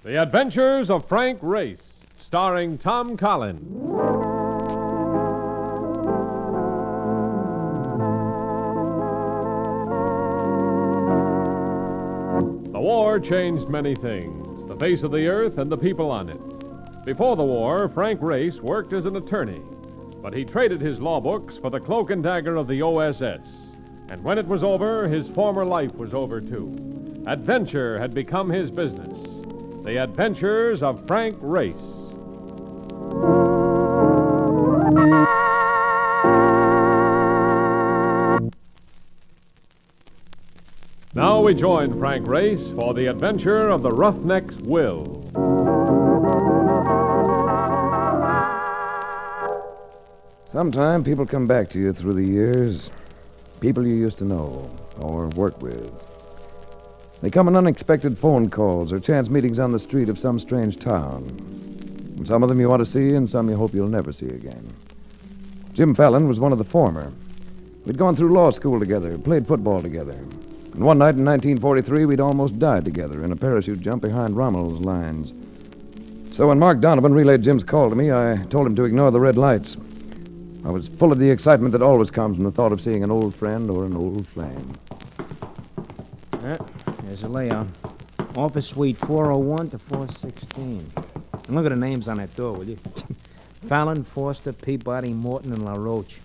The Adventures of Frank Race, starring Tom Collins. The war changed many things, the face of the earth and the people on it. Before the war, Frank Race worked as an attorney, but he traded his law books for the cloak and dagger of the OSS. And when it was over, his former life was over, too. Adventure had become his business. The Adventures of Frank Race. Now we join Frank Race for the adventure of the Roughneck's Will. Sometime people come back to you through the years. People you used to know or work with. They come in unexpected phone calls or chance meetings on the street of some strange town. And some of them you want to see and some you hope you'll never see again. Jim Fallon was one of the former. We'd gone through law school together, played football together. And one night in 1943, we'd almost died together in a parachute jump behind Rommel's lines. So when Mark Donovan relayed Jim's call to me, I told him to ignore the red lights. I was full of the excitement that always comes from the thought of seeing an old friend or an old flame. There's a layout. Office suite 401 to 416. And look at the names on that door, will you? Fallon, Foster, Peabody, Morton, and LaRoche.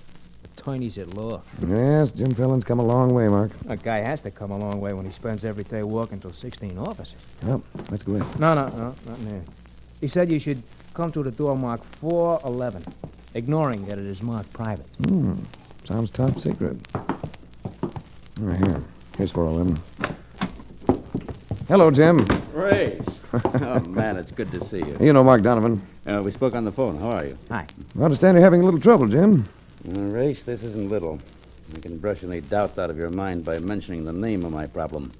Attorneys at law. Yes, Jim Fallon's come a long way, Mark. A guy has to come a long way when he spends every day working till 16 offices. Well, let's go in. No, not in there. He said you should come through the door marked 411, ignoring that it is marked private. Sounds top secret. Here. Here's 411. Hello, Jim. Race. Oh, man, it's good to see you. You know Mark Donovan. We spoke on the phone. How are you? Hi. I understand you're having a little trouble, Jim. Race, this isn't little. I can brush any doubts out of your mind by mentioning the name of my problem.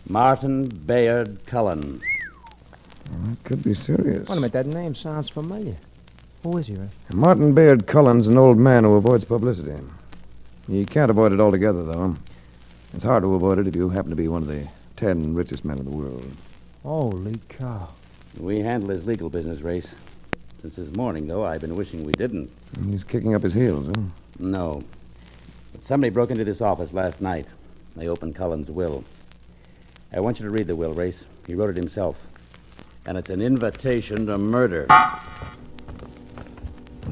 Martin Bayard Cullen. Well, that could be serious. Wait a minute, that name sounds familiar. Who is he, Ray? Martin Bayard Cullen's an old man who avoids publicity. You can't avoid it altogether, though. It's hard to avoid it if you happen to be one of the 10 richest men in the world. Holy cow. We handle his legal business, Race. Since this morning, though, I've been wishing we didn't. He's kicking up his heels, huh? No. But somebody broke into this office last night. They opened Cullen's will. I want you to read the will, Race. He wrote it himself. And it's an invitation to murder.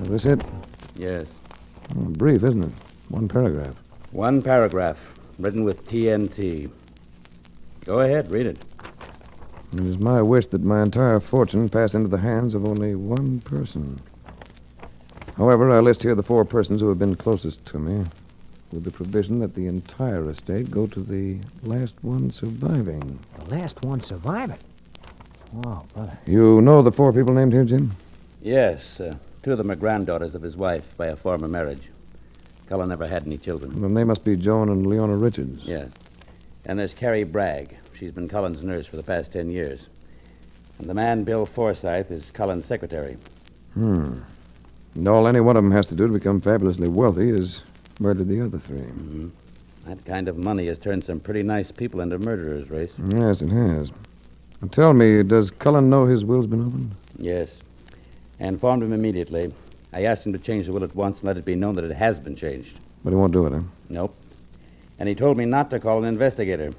Is this it? Yes. Brief, isn't it? One paragraph. One paragraph, written with TNT. Go ahead, read it. It is my wish that my entire fortune pass into the hands of only one person. However, I list here the 4 persons who have been closest to me, with the provision that the entire estate go to the last one surviving. The last one surviving? Wow, brother. You know the 4 people named here, Jim? Yes, 2 of them are granddaughters of his wife by a former marriage. Cullen never had any children. Then they must be Joan and Leona Richards. Yes. And there's Carrie Bragg. She's been Cullen's nurse for the past 10 years. And the man, Bill Forsyth, is Cullen's secretary. And all any one of them has to do to become fabulously wealthy is murder the other 3. Mm-hmm. That kind of money has turned some pretty nice people into murderers, Race. Yes, it has. Now tell me, does Cullen know his will's been opened? Yes. I informed him immediately. I asked him to change the will at once and let it be known that it has been changed. But he won't do it, huh? Nope. And he told me not to call an investigator.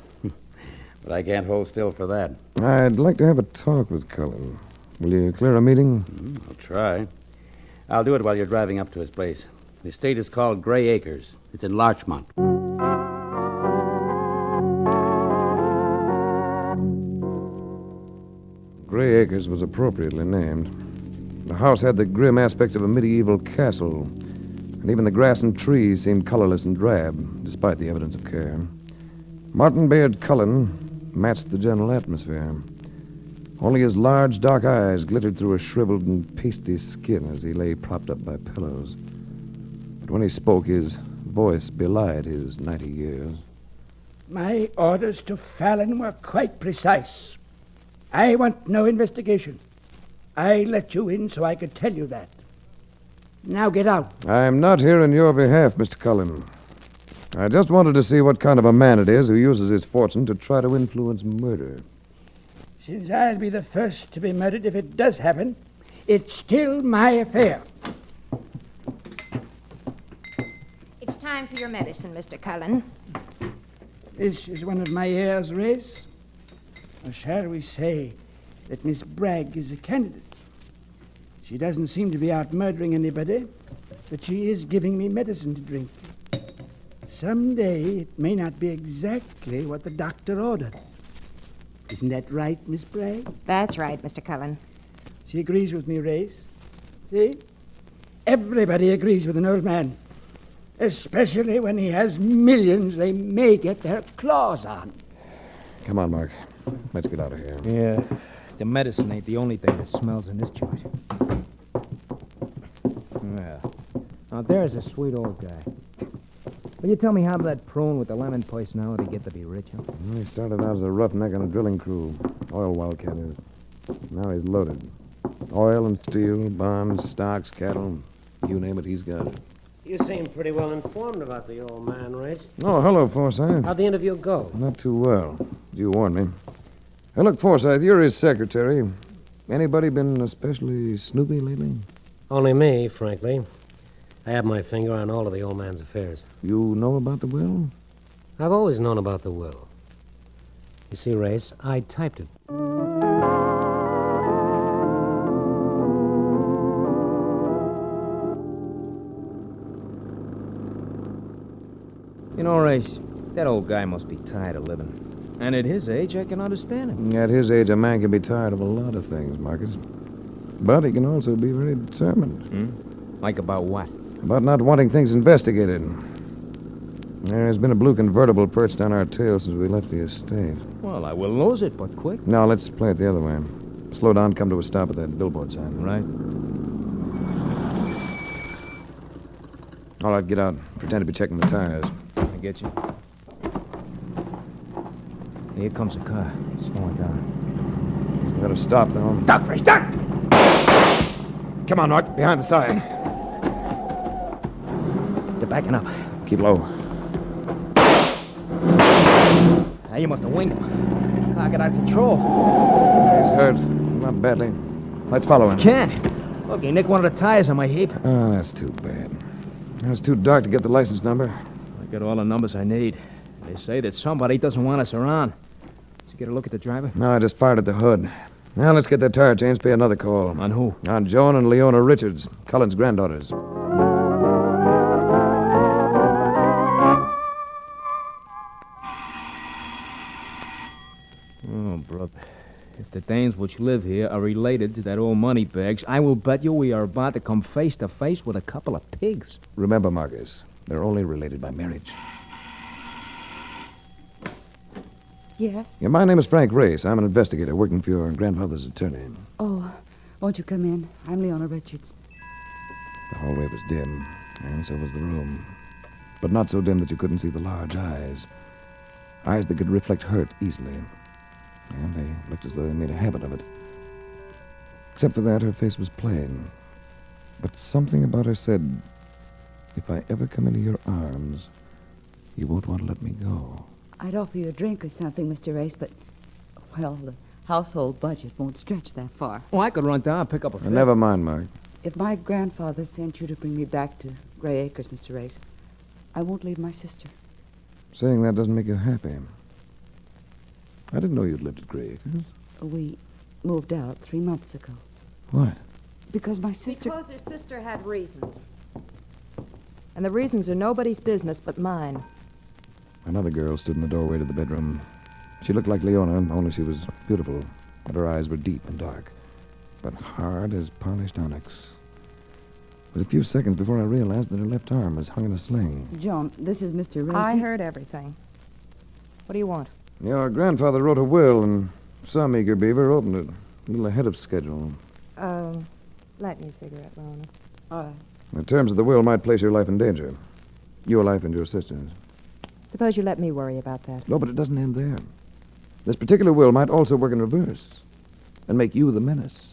But I can't hold still for that. I'd like to have a talk with Cullen. Will you clear a meeting? I'll try. I'll do it while you're driving up to his place. The estate is called Gray Acres. It's in Larchmont. Gray Acres was appropriately named. The house had the grim aspects of a medieval castle, and even the grass and trees seemed colorless and drab, despite the evidence of care. Martin Bayard Cullen matched the general atmosphere. Only his large, dark eyes glittered through a shriveled and pasty skin as he lay propped up by pillows. But when he spoke, his voice belied his 90 years. My orders to Fallon were quite precise. I want no investigation. I let you in so I could tell you that. Now get out. I'm not here in your behalf, Mr. Cullen. I just wanted to see what kind of a man it is who uses his fortune to try to influence murder. Since I'll be the first to be murdered if it does happen, it's still my affair. It's time for your medicine, Mr. Cullen. This is one of my heirs, Race. Or shall we say that Miss Bragg is a candidate? She doesn't seem to be out murdering anybody, but she is giving me medicine to drink. Someday it may not be exactly what the doctor ordered. Isn't that right, Miss Bragg? That's right, Mr. Cullen. She agrees with me, Race. See? Everybody agrees with an old man. Especially when he has millions they may get their claws on. Come on, Mark. Let's get out of here. Yeah, the medicine ain't the only thing that smells in this joint. Well, now there's a sweet old guy. Will you tell me how that prune with the lemon personality get to be rich, huh? Well, he started out as a roughneck on a drilling crew. Oil wildcat is. Now he's loaded. Oil and steel, bonds, stocks, cattle. You name it, he's got it. You seem pretty well informed about the old man, Race. Oh, hello, Forsyth. How'd the interview go? Not too well. You warned me. Hey, look, Forsyth, you're his secretary. Anybody been especially snoopy lately? Only me, frankly. I have my finger on all of the old man's affairs. You know about the will? I've always known about the will. You see, Race, I typed it. You know, Race, that old guy must be tired of living. And at his age, I can understand him. At his age, a man can be tired of a lot of things, Marcus. But he can also be very determined. Like about what? About not wanting things investigated. There's been a blue convertible perched on our tail since we left the estate. Well, I will lose it, but quick. Now, let's play it the other way. Slow down, come to a stop at that billboard sign. Right. All right, get out. Pretend to be checking the tires. I get you. Here comes a car. It's slowing down. Gotta stop, though. Stop, Race, stop! Come on, Mark. Behind the side. They're backing up. Keep low. Now, you must have winged him. Car got out of control. He's hurt. Not badly. Let's follow him. Can't. Look, he nicked one of the tires on my heap. Oh, that's too bad. It's too dark to get the license number. I got all the numbers I need. They say that somebody doesn't want us around. Did you get a look at the driver? No, I just fired at the hood. Now let's get that tire changed. Pay another call. On who? On Joan and Leona Richards, Cullen's granddaughters. Oh, brother. If the Danes which live here are related to that old moneybags, I will bet you we are about to come face to face with a couple of pigs. Remember, Marcus, they're only related by marriage. Yes? Yeah, my name is Frank Race. I'm an investigator working for your grandfather's attorney. Oh, won't you come in? I'm Leona Richards. The hallway was dim, and so was the room. But not so dim that you couldn't see the large eyes. Eyes that could reflect hurt easily. And they looked as though they made a habit of it. Except for that, her face was plain. But something about her said, if I ever come into your arms, you won't want to let me go. I'd offer you a drink or something, Mr. Race, but, well, the household budget won't stretch that far. Oh, I could run down and pick up a fill. Never mind, Mark. If my grandfather sent you to bring me back to Gray Acres, Mr. Race, I won't leave my sister. Saying that doesn't make you happy. I didn't know you'd lived at Gray Acres. We moved out 3 months ago. Why? Because my sister... Because her sister had reasons. And the reasons are nobody's business but mine. Another girl stood in the doorway to the bedroom. She looked like Leona, only she was beautiful, and her eyes were deep and dark, but hard as polished onyx. It was a few seconds before I realized that her left arm was hung in a sling. Joan, this is Mr. Race. I heard everything. What do you want? Your grandfather wrote a will, and some eager beaver opened it, a little ahead of schedule. Light me a cigarette, Lona. All right. The terms of the will might place your life in danger. Your life and your sister's. Suppose you let me worry about that. No, but it doesn't end there. This particular will might also work in reverse and make you the menace.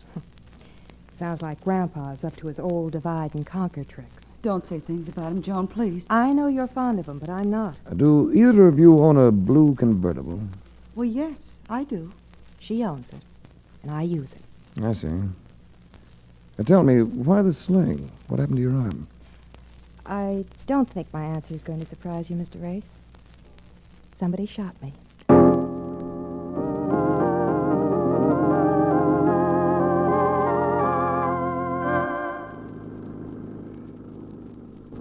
Sounds like Grandpa's up to his old divide-and-conquer tricks. Don't say things about him, Joan, please. I know you're fond of him, but I'm not. Do either of you own a blue convertible? Well, yes, I do. She owns it, and I use it. I see. Now tell me, why the sling? What happened to your arm? I don't think my answer is going to surprise you, Mr. Race. Somebody shot me.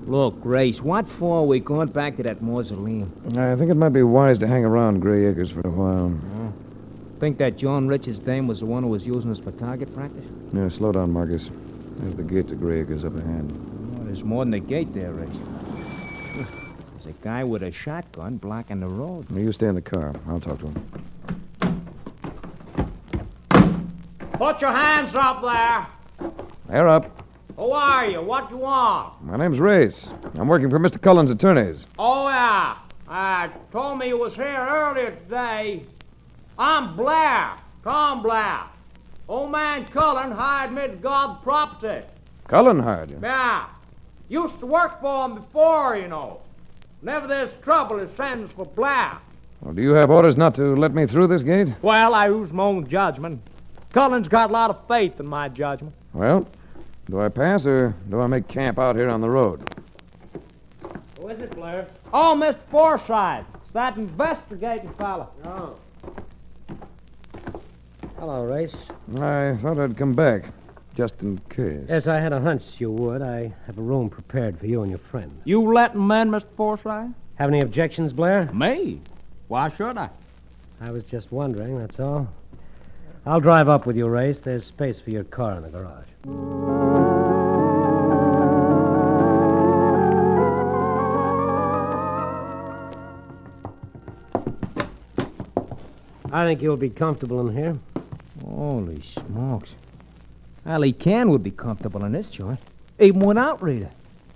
Look, Race, what for are we going back to that mausoleum? I think it might be wise to hang around Gray Acres for a while. Think that John Richards' dame was the one who was using us for target practice? Yeah, slow down, Marcus. There's the gate to Gray Acres up ahead. Oh, there's more than the gate there, Race. There's a guy with a shotgun blocking the road. Now, you stay in the car. I'll talk to him. Put your hands up there. They're up. Who are you? What you want? My name's Race. I'm working for Mr. Cullen's attorneys. Oh, yeah. Told me you was here earlier today. I'm Blair. Tom Blair. Old man Cullen hired me to guard the property. Cullen hired you? Yeah. Used to work for him before, you know. Whenever there's trouble, he sends for Blair. Well, do you have orders not to let me through this gate? Well, I use my own judgment. Cullen's got a lot of faith in my judgment. Well, do I pass or do I make camp out here on the road? Who is it, Blair? Oh, Mr. Forsythe. It's that investigating fella. Oh. Hello, Race. I thought I'd come back, just in case. Yes, I had a hunch you would. I have a room prepared for you and your friend. You letting men, Mr. Forsythe? Have any objections, Blair? Me? Why should I? I was just wondering, that's all. I'll drive up with you, Race. There's space for your car in the garage. I think you'll be comfortable in here. Holy smokes. Ali Can would be comfortable in this joint. Even without Rita.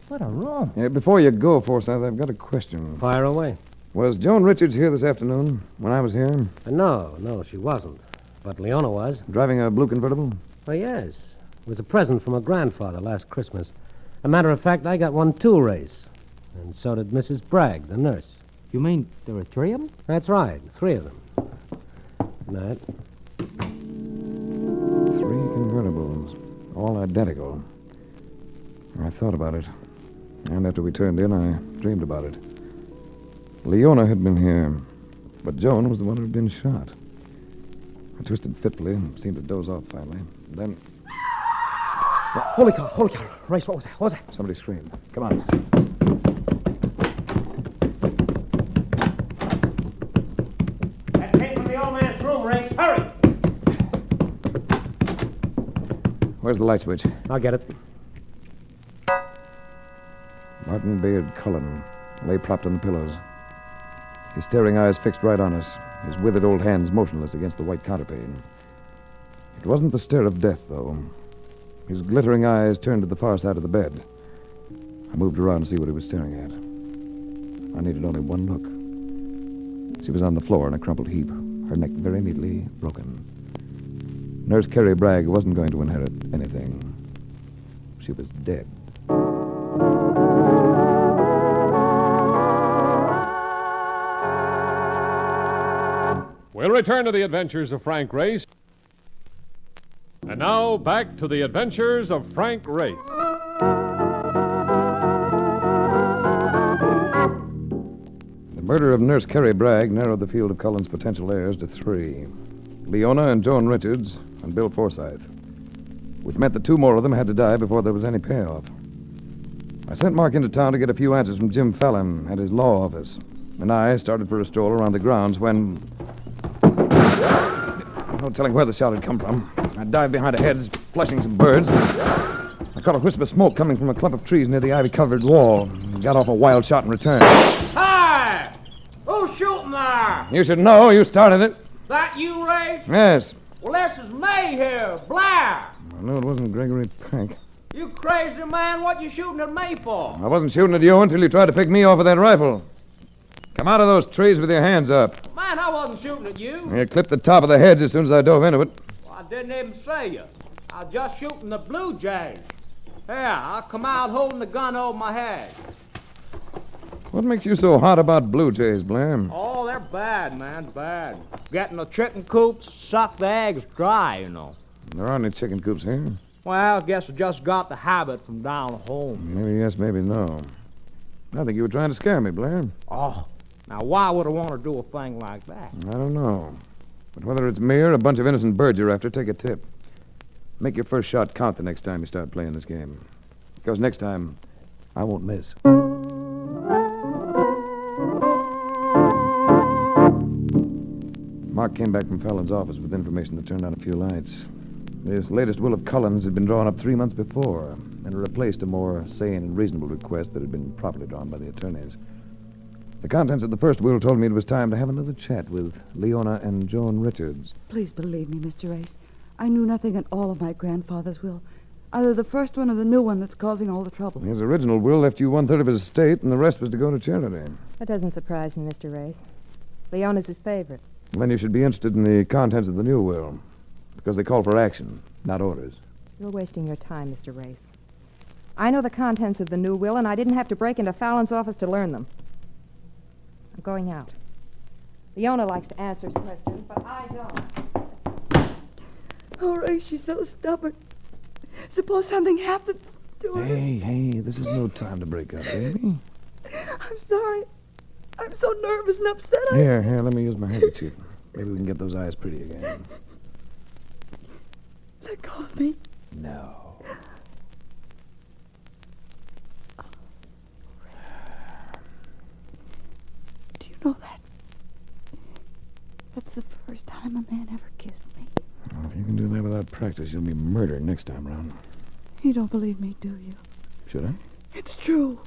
What a room. Before you go, Forsythe, I've got a question. Fire away. Was Joan Richards here this afternoon when I was here? No, she wasn't. But Leona was. Driving a blue convertible? Well, yes. It was a present from her grandfather last Christmas. A matter of fact, I got one too, Race. And so did Mrs. Bragg, the nurse. You mean there are three of them? That's right, 3 of them. Good night. 3 convertibles, all identical. I thought about it. And after we turned in, I dreamed about it. Leona had been here, but Joan was the one who had been shot. I twisted fitfully and seemed to doze off finally. Then... Holy cow. Race, what was that? Somebody screamed. Come on. That came from the old man's room, Race. Hurry! Where's the light switch? I'll get it. Martin Bayard Cullen lay propped on the pillows. His staring eyes fixed right on us, his withered old hands motionless against the white counterpane. It wasn't the stare of death, though. His glittering eyes turned to the far side of the bed. I moved around to see what he was staring at. I needed only one look. She was on the floor in a crumpled heap, her neck very neatly broken. Nurse Carrie Bragg wasn't going to inherit anything. She was dead. We'll return to the adventures of Frank Race. And now, back to the adventures of Frank Race. The murder of Nurse Carrie Bragg narrowed the field of Cullen's potential heirs to 3. Leona and Joan Richards and Bill Forsythe. Which meant that 2 more of them had to die before there was any payoff. I sent Mark into town to get a few answers from Jim Fallon at his law office. And I started for a stroll around the grounds when... No telling where the shot had come from. I dived behind a hedge, flushing some birds. I caught a wisp of smoke coming from a clump of trees near the ivy-covered wall. Got off a wild shot in return. Hey! Who's shooting there? You should know. You started it. That you, Race? Yes. Well, this is me here, Blair. I know it wasn't Gregory Peck. You crazy man, what you shooting at me for? I wasn't shooting at you until you tried to pick me off with that rifle. Come out of those trees with your hands up. Man, I wasn't shooting at you. You clipped the top of the hedge as soon as I dove into it. Well, I didn't even say you. I was just shooting the blue jays. Here, I'll come out holding the gun over my head. What makes you so hot about blue jays, Blair? Oh, they're bad, man, bad. Getting the chicken coops, suck the eggs dry, you know. There aren't any chicken coops here. Well, I guess I just got the habit from down home. Maybe yes, maybe no. I think you were trying to scare me, Blair. Oh, now why would I want to do a thing like that? I don't know. But whether it's me or a bunch of innocent birds you're after, take a tip. Make your first shot count the next time you start playing this game. Because next time, I won't miss. Mark came back from Fallon's office with information that turned on a few lights. This latest will of Cullen's had been drawn up 3 months before and replaced a more sane and reasonable request that had been properly drawn by the attorneys. The contents of the first will told me it was time to have another chat with Leona and Joan Richards. Please believe me, Mr. Race. I knew nothing at all of my grandfather's will. Either the first one or the new one that's causing all the trouble. His original will left you 1/3 of his estate, and the rest was to go to charity. That doesn't surprise me, Mr. Race. Leona's his favorite. Then you should be interested in the contents of the new will, because they call for action, not orders. You're wasting your time, Mr. Race. I know the contents of the new will, and I didn't have to break into Fallon's office to learn them. I'm going out. Leona likes to answer questions, but I don't. Oh, Ray, she's so stubborn. Suppose something happens to her. Hey, this is no time to break up, baby. I'm sorry. I'm so nervous and upset. Here, let me use my handkerchief. Maybe we can get those eyes pretty again. Let go of me. No. Do you know that? That's the first time a man ever kissed me. Well, if you can do that without practice, you'll be murdered next time round. You don't believe me, do you? Should I? It's true.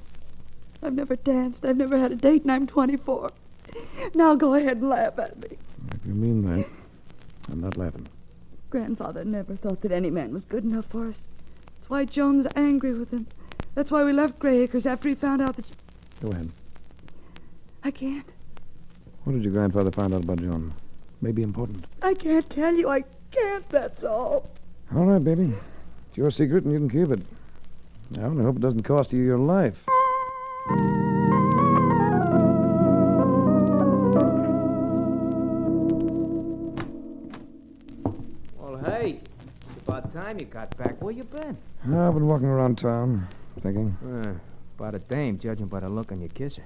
I've never danced. I've never had a date, and I'm 24. Now go ahead and laugh at me. If you mean that, I'm not laughing. Grandfather never thought that any man was good enough for us. That's why Joan's angry with him. That's why we left Gray Acres after he found out that... Go ahead. I can't. What did your grandfather find out about Joan? Maybe important. I can't tell you. I can't, that's all. All right, baby. It's your secret, and you can keep it. I only hope it doesn't cost you your life. Well, hey, it's about time you got back. Where you been? I've been walking around town, thinking. About a dame, judging by the look on your kisser.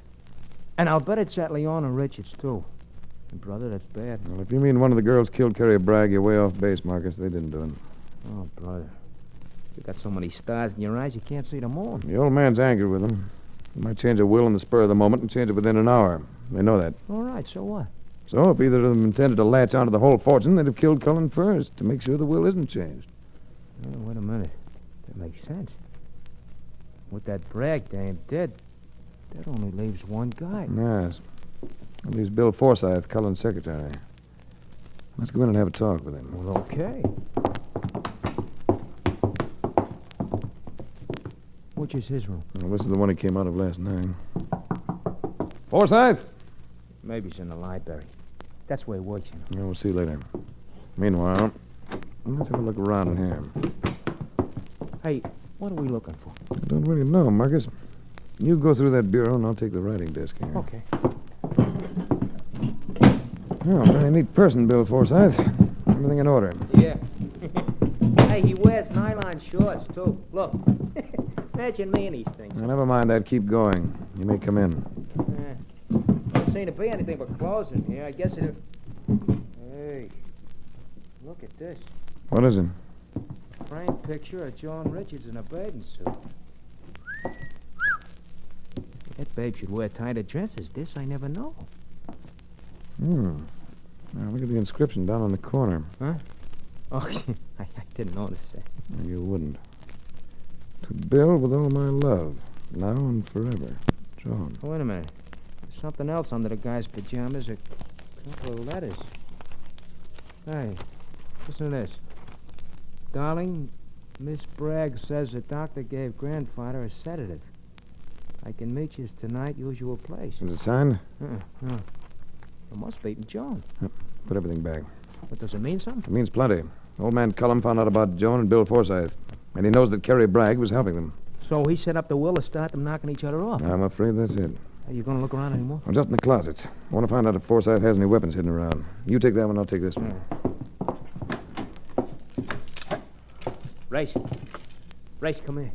And I'll bet it's that Leona Richards, too. And, brother, that's bad. Well, if you mean one of the girls killed Carrie Bragg, you're way off base, Marcus. They didn't do it. Oh, brother. You got so many stars in your eyes, you can't see them all. The old man's angry with them. He might change a will in the spur of the moment and change it within an hour. They know that. All right, so what? So if either of them intended to latch onto the whole fortune, they'd have killed Cullen first to make sure the will isn't changed. Oh, wait a minute. That makes sense. With that Bragg dame dead, that only leaves one guy. Yes. That leaves Bill Forsythe, Cullen's secretary. Let's go in and have a talk with him. Well, okay. Which is his room? Well, this is the one he came out of last night. Forsythe! Maybe it's in the library. That's where he works, you know. Yeah, we'll see later. Meanwhile, let's have a look around in here. Hey, what are we looking for? I don't really know, Marcus. You go through that bureau, and I'll take the writing desk here. Okay. Oh, very neat person, Bill Forsythe. Everything in order. Yeah. Hey, he wears nylon shorts, too. Look. Imagine me in these things. Now, never mind that. Keep going. You may come in. Don't seem to be anything but clothes in here. I guess it... Hey, look at this. What is it? Framed picture of Joan Richards in a bathing suit. That babe should wear tighter dresses. This I never know. Now, look at the inscription down on the corner. Huh? Oh, I didn't notice that. You wouldn't. To Bill with all my love, now and forever. Joan. Oh, wait a minute. There's something else under the guy's pajamas. A couple of letters. Hey, listen to this. Darling, Miss Bragg says the doctor gave grandfather a sedative. I can meet you tonight, usual place. Is it signed? No. It must be Joan. Put everything back. But does it mean something? It means plenty. Old man Cullum found out about Joan and Bill Forsythe, and he knows that Carrie Bragg was helping them. So he set up the will to start them knocking each other off. I'm afraid that's it. Are you going to look around anymore? I'm just in the closet. I want to find out if Forsyth has any weapons hidden around. You take that one, I'll take this one. Race. Race, come here.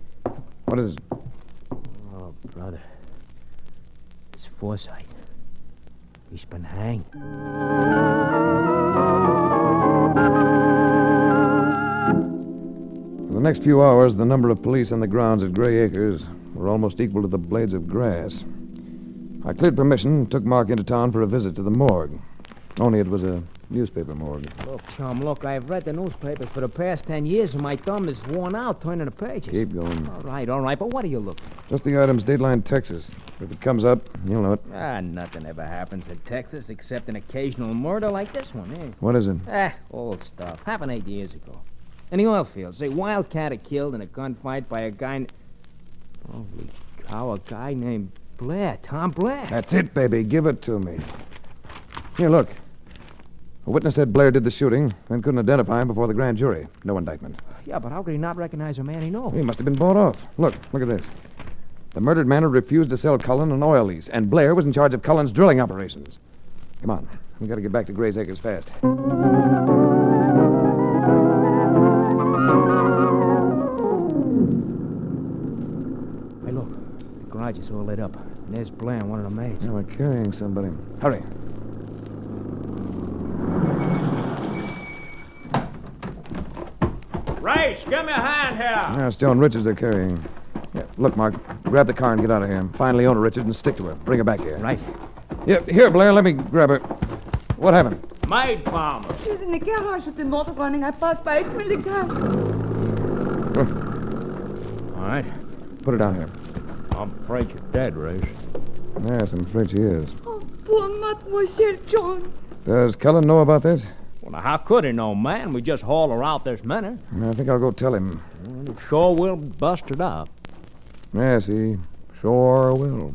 What is it? Oh, brother. It's Forsyth. He's been hanged. For the next few hours, the number of police on the grounds at Gray Acres were almost equal to the blades of grass. I cleared permission and took Mark into town for a visit to the morgue. Only it was a newspaper morgue. Look, Chum, look, I've read the newspapers for the past 10 years, and my thumb is worn out turning the pages. Keep going. All right, but what are you looking for? Just the items Dateline, Texas. If it comes up, you'll know it. Nothing ever happens in Texas except an occasional murder like this one, eh? What is it? Old stuff. Happened 8 years ago. In the oil fields, a wildcatter killed in a gunfight by a guy... Holy cow, a guy named Blair, Tom Blair. That's it, baby. Give it to me. Here, look. A witness said Blair did the shooting and couldn't identify him before the grand jury. No indictment. Yeah, but how could he not recognize a man he knows? He must have been bought off. Look at this. The murdered man had refused to sell Cullen an oil lease, and Blair was in charge of Cullen's drilling operations. Come on. We got to get back to Gray's Acres fast. Hey, look. The garage is all lit up. And there's Blair and one of the maids. Yeah, we're carrying somebody. Hurry. Race, give me a hand here. Yeah, it's Joan Richards they're carrying. Yeah, look, Mark. Grab the car and get out of here. Find Leona Richards and stick to her. Bring her back here. Right. Yeah, here, Blair. Let me grab her. What happened? Maid found her. She was in the garage with the motor running. I passed by. I smelled the gas. All right. Put her down here. I'm afraid you're dead, Race. Yes, I'm afraid she is. Oh, poor Mademoiselle John. Does Cullen know about this? Well, now, how could he know, man? We just hauled her out this minute. I think I'll go tell him. Well, sure will bust it up. Yes, he sure will.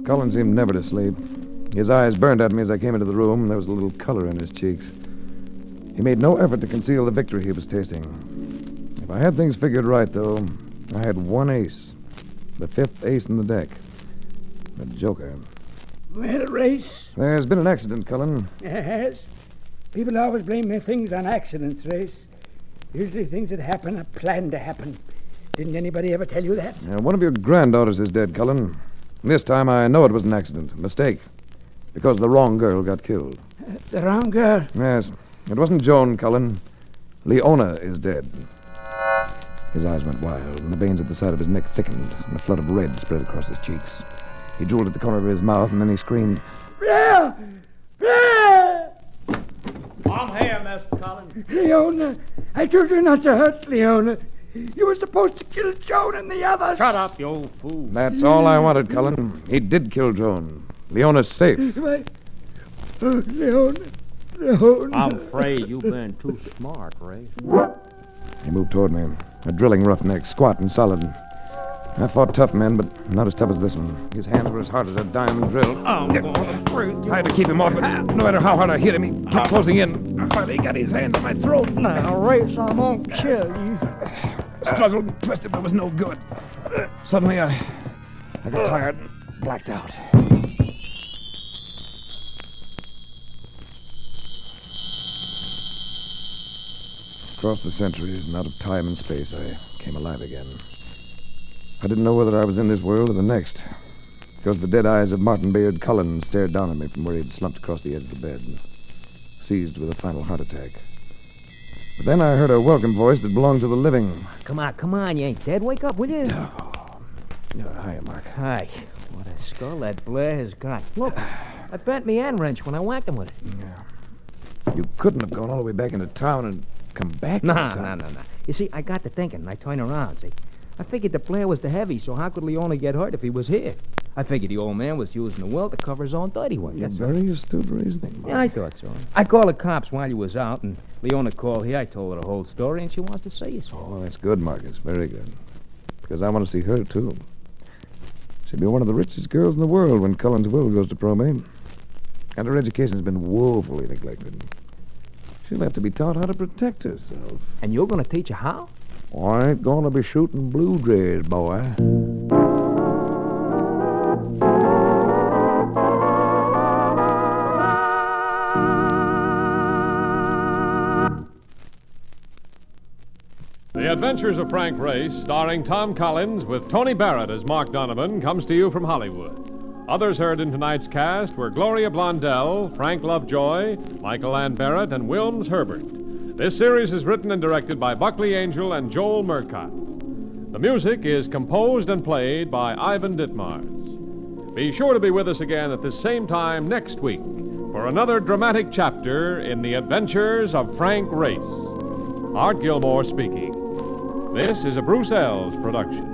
Cullen seemed never to sleep. His eyes burned at me as I came into the room. There was a little color in his cheeks. He made no effort to conceal the victory he was tasting. If I had things figured right, though, I had one ace. The fifth ace in the deck. The Joker. Well, Race. There's been an accident, Cullen. Yes. People always blame their things on accidents, Race. Usually things that happen are planned to happen. Didn't anybody ever tell you that? One of your granddaughters is dead, Cullen. This time I know it was an accident, a mistake. Because the wrong girl got killed. The wrong girl? Yes. It wasn't Joan, Cullen. Leona is dead. His eyes went wild, and the veins at the side of his neck thickened, and a flood of red spread across his cheeks. He drooled at the corner of his mouth, and then he screamed, Blair! Blair! I'm here, Mr. Cullen. Leona! I told you not to hurt Leona. You were supposed to kill Joan and the others. Shut up, you old fool. That's all I wanted, Cullen. He did kill Joan. Leona's safe. Oh, Leona. Leona. I'm afraid you've been too smart, Ray. He moved toward me, a drilling roughneck, squat and solid. I fought tough men, but not as tough as this one. His hands were as hard as a diamond drill. I'm going to freak you. I had to keep him off, but no matter how hard I hit him, he kept closing in. I finally got his hands on my throat. Now, Race, I won't kill you. Struggled and twisted, but it was no good. Suddenly, I got tired and blacked out. Across the centuries and out of time and space, I came alive again. I didn't know whether I was in this world or the next, because the dead eyes of Martin Bayard Cullen stared down at me from where he had slumped across the edge of the bed, seized with a final heart attack. But then I heard a welcome voice that belonged to the living. Come on, you ain't dead. Wake up, will you? Hi, Mark. Hi. What a skull that Blair has got. Look, I bent me end wrench when I whacked him with it. Yeah. You couldn't have gone all the way back into town and come back. No. You see, I got to thinking, and I turned around, see. I figured the Blair was the heavy, so how could Leona get hurt if he was here? I figured the old man was using the will to cover his own dirty work. That's Very astute reasoning, Mark. Yeah, I thought so. I called the cops while you was out, and Leona called here. I told her the whole story, and she wants to see you. Oh, that's good, Marcus. Very good. Because I want to see her, too. She'll be one of the richest girls in the world when Cullen's will goes to probate. And her education's been woefully neglected. She'll have to be taught how to protect herself. And you're going to teach her how? I ain't gonna be shooting blue jays, boy. The Adventures of Frank Race, starring Tom Collins with Tony Barrett as Mark Donovan, comes to you from Hollywood. Others heard in tonight's cast were Gloria Blondell, Frank Lovejoy, Michael Ann Barrett, and Wilms Herbert. This series is written and directed by Buckley Angel and Joel Murcott. The music is composed and played by Ivan Ditmars. Be sure to be with us again at this same time next week for another dramatic chapter in the Adventures of Frank Race. Art Gilmore speaking. This is a Bruce Ells production.